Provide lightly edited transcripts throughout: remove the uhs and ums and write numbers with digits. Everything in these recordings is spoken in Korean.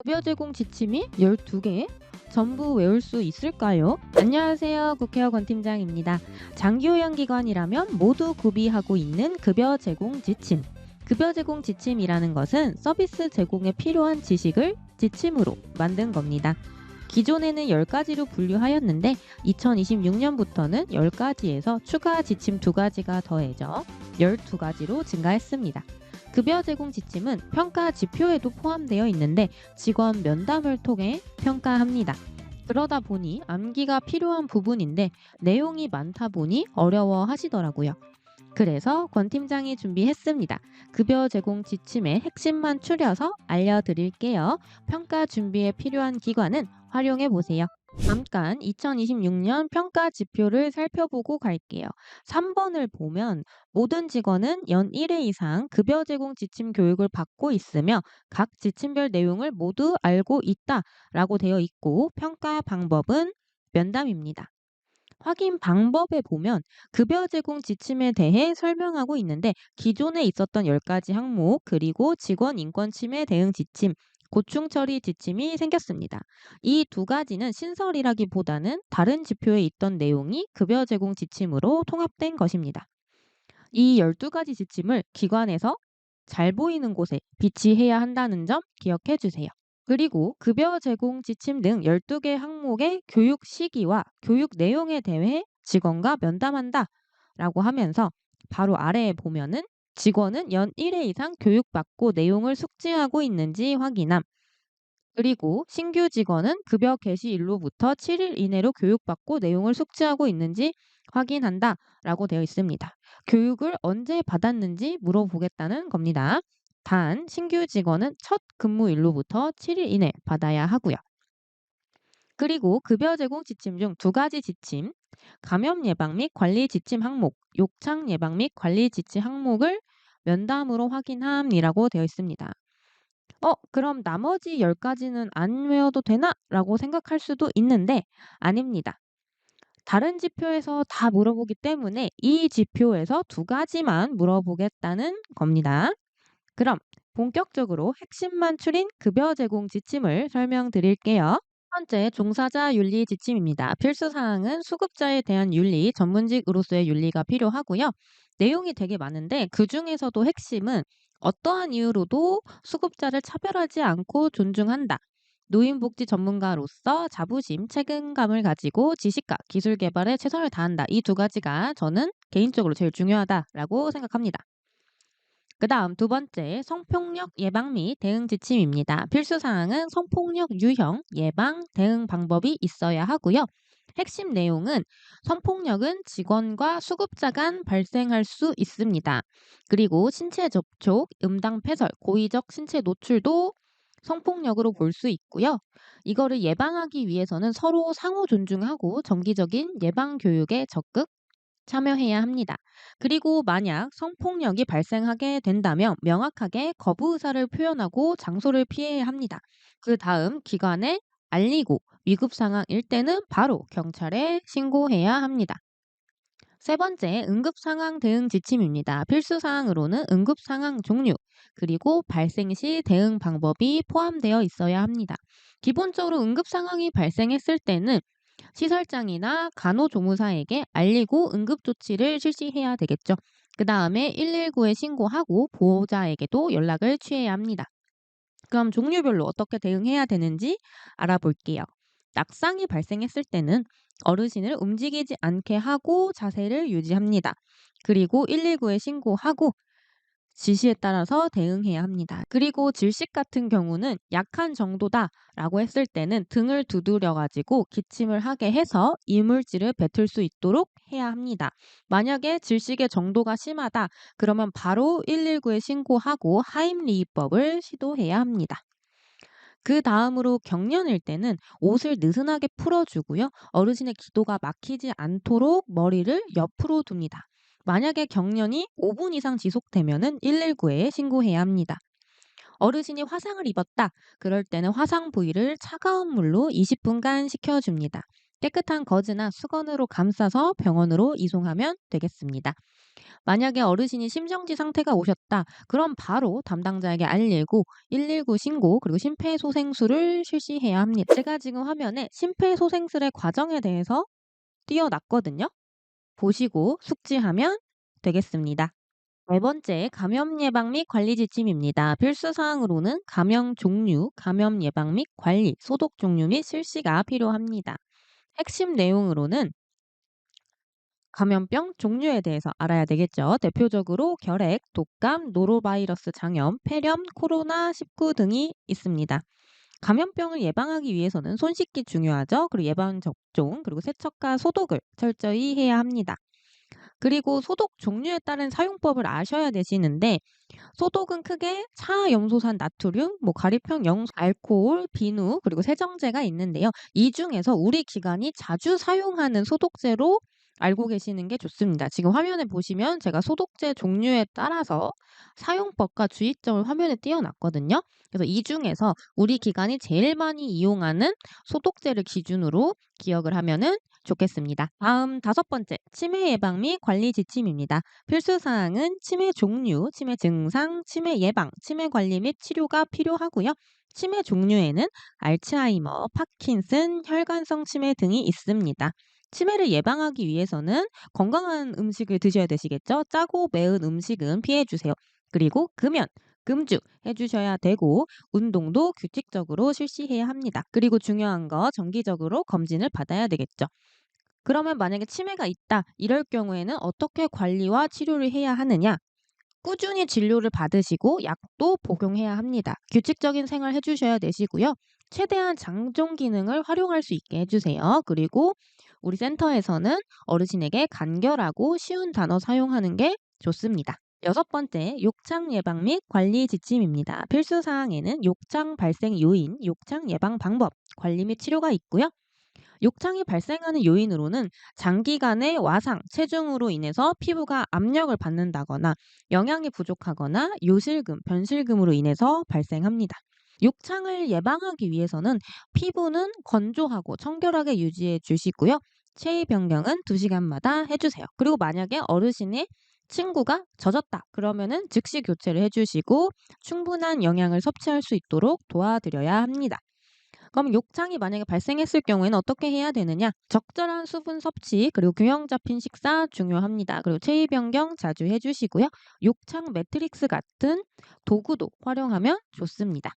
급여 제공 지침이 12개? 전부 외울 수 있을까요? 안녕하세요. 국회의원 권 팀장입니다. 장기요양기관이라면 모두 구비하고 있는 급여 제공 지침. 급여 제공 지침이라는 것은 서비스 제공에 필요한 지식을 지침으로 만든 겁니다. 기존에는 10가지로 분류하였는데 2026년부터는 10가지에서 추가 지침 2가지가 더해져 12가지로 증가했습니다. 급여 제공 지침은 평가 지표에도 포함되어 있는데 직원 면담을 통해 평가합니다. 그러다 보니 암기가 필요한 부분인데 내용이 많다 보니 어려워하시더라고요. 그래서 권 팀장이 준비했습니다. 급여 제공 지침의 핵심만 추려서 알려드릴게요. 평가 준비에 필요한 기관은 활용해 보세요. 잠깐 2026년 평가 지표를 살펴보고 갈게요. 3번을 보면 모든 직원은 연 1회 이상 급여 제공 지침 교육을 받고 있으며 각 지침별 내용을 모두 알고 있다라고 되어 있고 평가 방법은 면담입니다. 확인 방법에 보면 급여 제공 지침에 대해 설명하고 있는데 기존에 있었던 10가지 항목 그리고 직원 인권 침해 대응 지침, 고충 처리 지침이 생겼습니다. 이 2가지는 신설이라기보다는 다른 지표에 있던 내용이 급여 제공 지침으로 통합된 것입니다. 이 12가지 지침을 기관에서 잘 보이는 곳에 비치해야 한다는 점 기억해 주세요. 그리고 급여 제공 지침 등 12개 항목의 교육 시기와 교육 내용에 대해 직원과 면담한다 라고 하면서 바로 아래에 보면은 직원은 연 1회 이상 교육받고 내용을 숙지하고 있는지 확인함. 그리고 신규 직원은 급여 개시일로부터 7일 이내로 교육받고 내용을 숙지하고 있는지 확인한다 라고 되어 있습니다. 교육을 언제 받았는지 물어보겠다는 겁니다. 단 신규 직원은 첫 근무일로부터 7일 이내 받아야 하고요. 그리고 급여 제공 지침 중 2가지 지침, 감염 예방 및 관리 지침 항목, 욕창 예방 및 관리 지침 항목을 면담으로 확인함이라고 되어 있습니다. 그럼 나머지 10가지는 안 외워도 되나? 라고 생각할 수도 있는데 아닙니다. 다른 지표에서 다 물어보기 때문에 이 지표에서 2가지만 물어보겠다는 겁니다. 그럼 본격적으로 핵심만 추린 급여 제공 지침을 설명드릴게요. 첫 번째, 종사자 윤리 지침입니다. 필수 사항은 수급자에 대한 윤리, 전문직으로서의 윤리가 필요하고요. 내용이 되게 많은데 그중에서도 핵심은 어떠한 이유로도 수급자를 차별하지 않고 존중한다. 노인복지 전문가로서 자부심, 책임감을 가지고 지식과 기술 개발에 최선을 다한다. 이 2가지가 저는 개인적으로 제일 중요하다라고 생각합니다. 그 다음 2번째, 성폭력 예방 및 대응 지침입니다. 필수 사항은 성폭력 유형, 예방, 대응 방법이 있어야 하고요. 핵심 내용은 성폭력은 직원과 수급자 간 발생할 수 있습니다. 그리고 신체 접촉, 음당 패설, 고의적 신체 노출도 성폭력으로 볼 수 있고요. 이거를 예방하기 위해서는 서로 상호 존중하고 정기적인 예방 교육에 적극 참여해야 합니다. 그리고 만약 성폭력이 발생하게 된다면 명확하게 거부 의사를 표현하고 장소를 피해야 합니다. 그 다음 기관에 알리고 위급 상황일 때는 바로 경찰에 신고해야 합니다. 3번째, 응급 상황 대응 지침입니다. 필수 사항으로는 응급 상황 종류, 그리고 발생 시 대응 방법이 포함되어 있어야 합니다. 기본적으로 응급 상황이 발생했을 때는 시설장이나 간호조무사에게 알리고 응급조치를 실시해야 되겠죠. 그 다음에 119에 신고하고 보호자에게도 연락을 취해야 합니다. 그럼 종류별로 어떻게 대응해야 되는지 알아볼게요. 낙상이 발생했을 때는 어르신을 움직이지 않게 하고 자세를 유지합니다. 그리고 119에 신고하고 지시에 따라서 대응해야 합니다. 그리고 질식 같은 경우는 약한 정도다라고 했을 때는 등을 두드려가지고 기침을 하게 해서 이물질을 뱉을 수 있도록 해야 합니다. 만약에 질식의 정도가 심하다 그러면 바로 119에 신고하고 하임리히법을 시도해야 합니다. 그 다음으로 경련일 때는 옷을 느슨하게 풀어주고요. 어르신의 기도가 막히지 않도록 머리를 옆으로 둡니다. 만약에 경련이 5분 이상 지속되면은 119에 신고해야 합니다. 어르신이 화상을 입었다. 그럴 때는 화상 부위를 차가운 물로 20분간 식혀줍니다. 깨끗한 거즈나 수건으로 감싸서 병원으로 이송하면 되겠습니다. 만약에 어르신이 심정지 상태가 오셨다. 그럼 바로 담당자에게 알리고 119 신고 그리고 심폐소생술을 실시해야 합니다. 제가 지금 화면에 심폐소생술의 과정에 대해서 띄어놨거든요. 보시고 숙지하면 되겠습니다. 네 번째, 감염 예방 및 관리 지침입니다. 필수 사항으로는 감염 종류, 감염 예방 및 관리, 소독 종류 및 실시가 필요합니다. 핵심 내용으로는 감염병 종류에 대해서 알아야 되겠죠. 대표적으로 결핵, 독감, 노로바이러스 장염, 폐렴, 코로나19 등이 있습니다. 감염병을 예방하기 위해서는 손 씻기 중요하죠. 그리고 예방 접종, 그리고 세척과 소독을 철저히 해야 합니다. 그리고 소독 종류에 따른 사용법을 아셔야 되시는데 소독은 크게 차염소산 나트륨, 가리평 염소, 알코올, 비누, 그리고 세정제가 있는데요. 이 중에서 우리 기관이 자주 사용하는 소독제로 알고 계시는 게 좋습니다. 지금 화면에 보시면 제가 소독제 종류에 따라서 사용법과 주의점을 화면에 띄어놨거든요. 그래서 이 중에서 우리 기관이 제일 많이 이용하는 소독제를 기준으로 기억을 하면은 좋겠습니다. 다음 다섯 번째, 치매 예방 및 관리 지침입니다. 필수 사항은 치매 종류, 치매 증상, 치매 예방, 치매 관리 및 치료가 필요하고요. 치매 종류에는 알츠하이머, 파킨슨, 혈관성 치매 등이 있습니다. 치매를 예방하기 위해서는 건강한 음식을 드셔야 되시겠죠? 짜고 매운 음식은 피해 주세요. 그리고 금연, 금주 해주셔야 되고 운동도 규칙적으로 실시해야 합니다. 그리고 중요한 거 정기적으로 검진을 받아야 되겠죠. 그러면 만약에 치매가 있다 이럴 경우에는 어떻게 관리와 치료를 해야 하느냐? 꾸준히 진료를 받으시고 약도 복용해야 합니다. 규칙적인 생활 해주셔야 되시고요. 최대한 장종 기능을 활용할 수 있게 해주세요. 그리고 우리 센터에서는 어르신에게 간결하고 쉬운 단어 사용하는 게 좋습니다. 여섯 번째, 욕창 예방 및 관리 지침입니다. 필수 사항에는 욕창 발생 요인, 욕창 예방 방법, 관리 및 치료가 있고요. 욕창이 발생하는 요인으로는 장기간의 와상, 체중으로 인해서 피부가 압력을 받는다거나 영양이 부족하거나 요실금, 변실금으로 인해서 발생합니다. 욕창을 예방하기 위해서는 피부는 건조하고 청결하게 유지해 주시고요. 체위 변경은 2시간마다 해주세요. 그리고 만약에 어르신의 친구가 젖었다 그러면은 즉시 교체를 해주시고 충분한 영양을 섭취할 수 있도록 도와드려야 합니다. 그럼 욕창이 만약에 발생했을 경우에는 어떻게 해야 되느냐? 적절한 수분 섭취 그리고 균형 잡힌 식사 중요합니다. 그리고 체위 변경 자주 해주시고요. 욕창 매트릭스 같은 도구도 활용하면 좋습니다.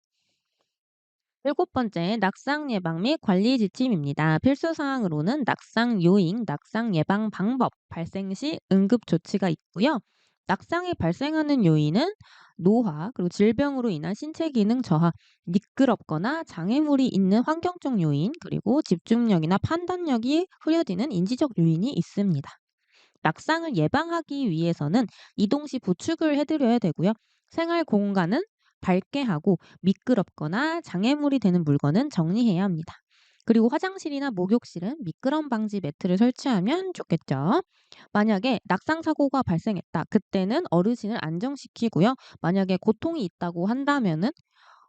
일곱 번째, 낙상 예방 및 관리 지침입니다. 필수 사항으로는 낙상 요인, 낙상 예방 방법, 발생 시 응급 조치가 있고요. 낙상이 발생하는 요인은 노화, 그리고 질병으로 인한 신체 기능 저하, 미끄럽거나 장애물이 있는 환경적 요인, 그리고 집중력이나 판단력이 흐려지는 인지적 요인이 있습니다. 낙상을 예방하기 위해서는 이동 시 부축을 해드려야 되고요. 생활 공간은 밝게 하고 미끄럽거나 장애물이 되는 물건은 정리해야 합니다. 그리고 화장실이나 목욕실은 미끄럼 방지 매트를 설치하면 좋겠죠. 만약에 낙상 사고가 발생했다. 그때는 어르신을 안정시키고요. 만약에 고통이 있다고 한다면은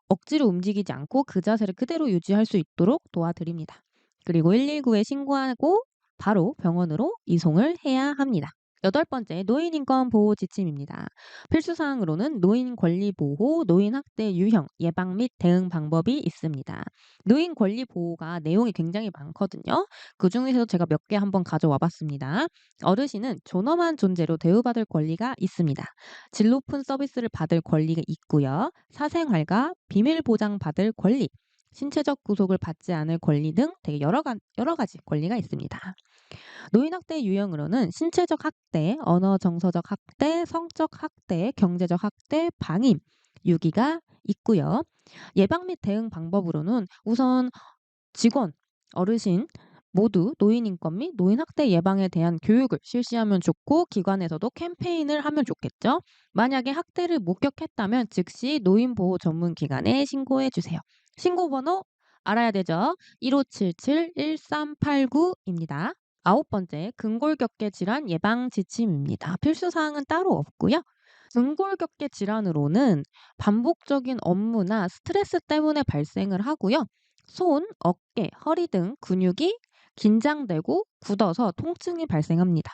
억지로 움직이지 않고 그 자세를 그대로 유지할 수 있도록 도와드립니다. 그리고 119에 신고하고 바로 병원으로 이송을 해야 합니다. 여덟 번째, 노인 인권 보호 지침입니다. 필수 사항으로는 노인 권리 보호, 노인 학대 유형, 예방 및 대응 방법이 있습니다. 노인 권리 보호가 내용이 굉장히 많거든요. 그중에서 제가 몇 개 한번 가져와 봤습니다. 어르신은 존엄한 존재로 대우받을 권리가 있습니다. 질 높은 서비스를 받을 권리가 있고요. 사생활과 비밀 보장 받을 권리, 신체적 구속을 받지 않을 권리 등 되게 여러 가지 권리가 있습니다. 노인학대 유형으로는 신체적 학대, 언어 정서적 학대, 성적 학대, 경제적 학대, 방임, 유기가 있고요. 예방 및 대응 방법으로는 우선 직원, 어르신 모두 노인 인권 및 노인 학대 예방에 대한 교육을 실시하면 좋고 기관에서도 캠페인을 하면 좋겠죠. 만약에 학대를 목격했다면 즉시 노인 보호 전문 기관에 신고해 주세요. 신고 번호 알아야 되죠. 1577-1389입니다. 아홉 번째, 근골격계 질환 예방 지침입니다. 필수 사항은 따로 없고요. 근골격계 질환으로는 반복적인 업무나 스트레스 때문에 발생을 하고요. 손, 어깨, 허리 등 근육이 긴장되고 굳어서 통증이 발생합니다.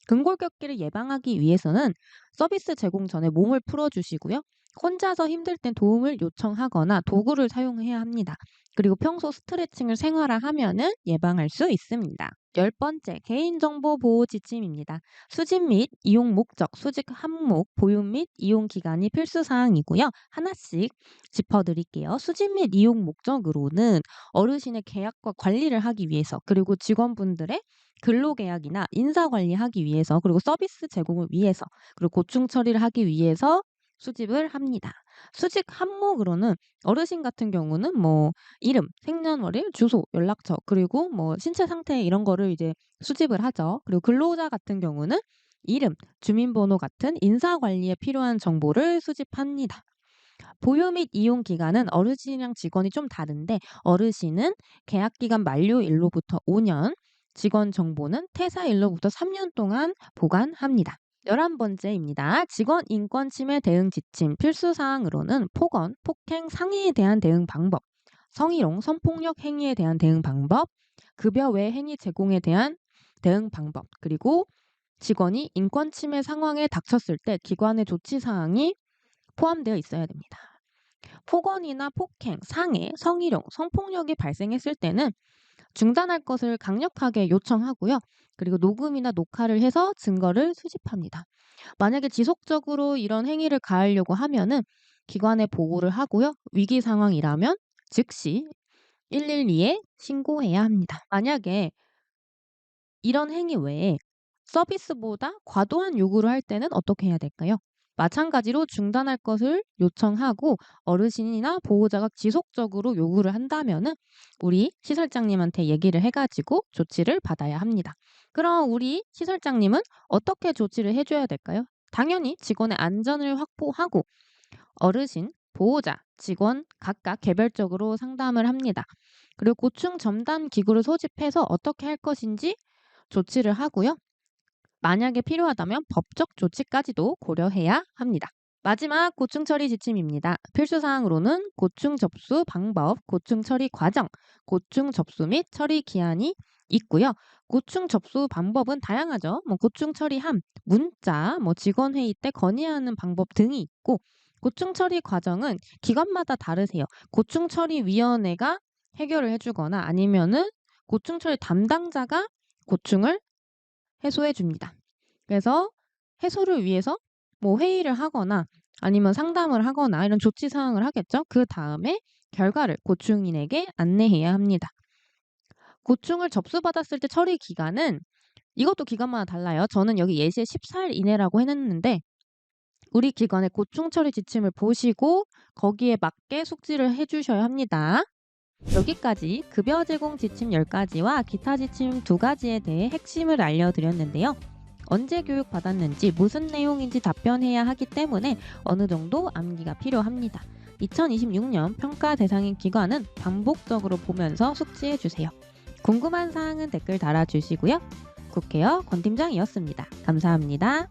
근골격계를 예방하기 위해서는 서비스 제공 전에 몸을 풀어주시고요. 혼자서 힘들 땐 도움을 요청하거나 도구를 사용해야 합니다. 그리고 평소 스트레칭을 생활화하면은 예방할 수 있습니다. 10번째, 개인정보 보호 지침입니다. 수집 및 이용 목적, 수집 항목, 보유 및 이용 기간이 필수 사항이고요. 하나씩 짚어드릴게요. 수집 및 이용 목적으로는 어르신의 계약과 관리를 하기 위해서, 그리고 직원분들의 근로계약이나 인사관리하기 위해서, 그리고 서비스 제공을 위해서, 그리고 고충 처리를 하기 위해서 수집을 합니다. 수집 항목으로는 어르신 같은 경우는 뭐 이름, 생년월일, 주소, 연락처, 그리고 뭐 신체 상태 이런 거를 이제 수집을 하죠. 그리고 근로자 같은 경우는 이름, 주민번호 같은 인사 관리에 필요한 정보를 수집합니다. 보유 및 이용 기간은 어르신이랑 직원이 좀 다른데, 어르신은 계약 기간 만료일로부터 5년, 직원 정보는 퇴사일로부터 3년 동안 보관합니다. 11번째입니다. 직원 인권 침해 대응 지침 필수 사항으로는 폭언, 폭행, 상해에 대한 대응 방법, 성희롱, 성폭력 행위에 대한 대응 방법, 급여 외 행위 제공에 대한 대응 방법, 그리고 직원이 인권 침해 상황에 닥쳤을 때 기관의 조치 사항이 포함되어 있어야 됩니다. 폭언이나 폭행, 상해, 성희롱, 성폭력이 발생했을 때는 중단할 것을 강력하게 요청하고요. 그리고 녹음이나 녹화를 해서 증거를 수집합니다. 만약에 지속적으로 이런 행위를 가하려고 하면은 기관에 보고를 하고요. 위기 상황이라면 즉시 112에 신고해야 합니다. 만약에 이런 행위 외에 서비스보다 과도한 요구를 할 때는 어떻게 해야 될까요? 마찬가지로 중단할 것을 요청하고 어르신이나 보호자가 지속적으로 요구를 한다면은 우리 시설장님한테 얘기를 해가지고 조치를 받아야 합니다. 그럼 우리 시설장님은 어떻게 조치를 해줘야 될까요? 당연히 직원의 안전을 확보하고 어르신, 보호자, 직원 각각 개별적으로 상담을 합니다. 그리고 고충 전담 기구를 소집해서 어떻게 할 것인지 조치를 하고요. 만약에 필요하다면 법적 조치까지도 고려해야 합니다. 마지막 고충 처리 지침입니다. 필수 사항으로는 고충 접수 방법, 고충 처리 과정, 고충 접수 및 처리 기한이 있고요. 고충 접수 방법은 다양하죠. 고충 처리함, 문자, 직원 회의 때 건의하는 방법 등이 있고, 고충 처리 과정은 기관마다 다르세요. 고충 처리 위원회가 해결을 해주거나 아니면은 고충 처리 담당자가 고충을 해소해 줍니다. 그래서 해소를 위해서 회의를 하거나 아니면 상담을 하거나 이런 조치 사항을 하겠죠. 그 다음에 결과를 고충인에게 안내해야 합니다. 고충을 접수받았을 때 처리 기간은 이것도 기관마다 달라요. 저는 여기 예시에 14일 이내라고 해놨는데 우리 기관의 고충 처리 지침을 보시고 거기에 맞게 숙지를 해주셔야 합니다. 여기까지 급여 제공 지침 10가지와 기타 지침 2가지에 대해 핵심을 알려드렸는데요. 언제 교육받았는지 무슨 내용인지 답변해야 하기 때문에 어느 정도 암기가 필요합니다. 2026년 평가 대상인 기관은 반복적으로 보면서 숙지해주세요. 궁금한 사항은 댓글 달아주시고요. 국회의원 권팀장이었습니다. 감사합니다.